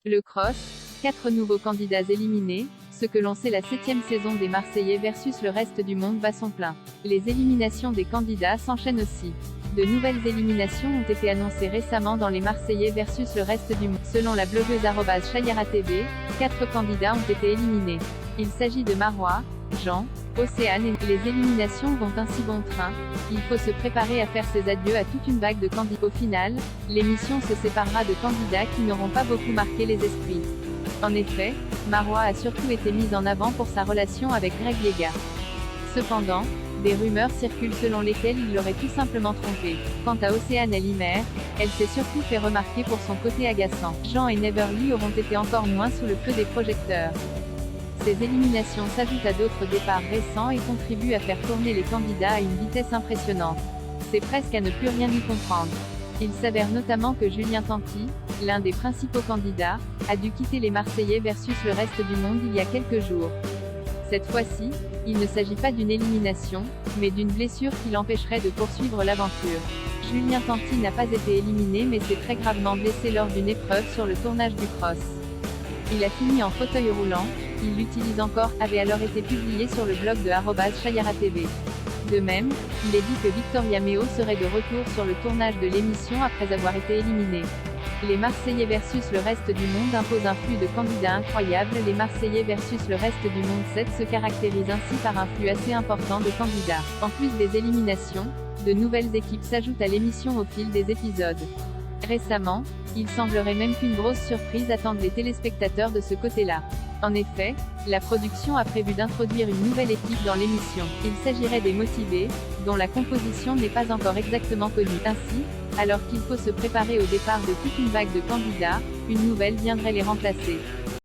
Le cross, 4 nouveaux candidats éliminés, ce que l'on sait, la 7e saison des Marseillais versus le reste du monde bat son plein. Les éliminations des candidats s'enchaînent aussi. De nouvelles éliminations ont été annoncées récemment dans les Marseillais versus le reste du monde. Selon la blogueuse @ChayaraTV, 4 candidats ont été éliminés. Il s'agit de Marois, Jean, Océane et les éliminations vont ainsi bon train. Il faut se préparer à faire ses adieux à toute une vague de candidats. Au final, l'émission se séparera de candidats qui n'auront pas beaucoup marqué les esprits. En effet, Marois a surtout été mise en avant pour sa relation avec Greg Lega. Cependant, des rumeurs circulent selon lesquelles il l'aurait tout simplement trompé. Quant à Océane Elimer, elle s'est surtout fait remarquer pour son côté agaçant. Jean et Neverly auront été encore moins sous le feu des projecteurs. Ces éliminations s'ajoutent à d'autres départs récents et contribuent à faire tourner les candidats à une vitesse impressionnante. C'est presque à ne plus rien y comprendre. Il s'avère notamment que Julien Tanti, l'un des principaux candidats, a dû quitter les Marseillais versus le reste du monde il y a quelques jours. Cette fois-ci, il ne s'agit pas d'une élimination, mais d'une blessure qui l'empêcherait de poursuivre l'aventure. Julien Tanti n'a pas été éliminé mais s'est très gravement blessé lors d'une épreuve sur le tournage du cross. Il a fini en fauteuil roulant, il l'utilise encore, avait alors été publié sur le blog de @ChayaraTV. De même, il est dit que Victoria Meo serait de retour sur le tournage de l'émission après avoir été éliminée. Les Marseillais versus le reste du monde imposent un flux de candidats incroyable. Les Marseillais versus le reste du monde 7 se caractérise ainsi par un flux assez important de candidats. En plus des éliminations, de nouvelles équipes s'ajoutent à l'émission au fil des épisodes. Récemment, il semblerait même qu'une grosse surprise attende les téléspectateurs de ce côté-là. En effet, la production a prévu d'introduire une nouvelle équipe dans l'émission. Il s'agirait des motivés, dont la composition n'est pas encore exactement connue. Ainsi, alors qu'il faut se préparer au départ de toute une vague de candidats, une nouvelle viendrait les remplacer.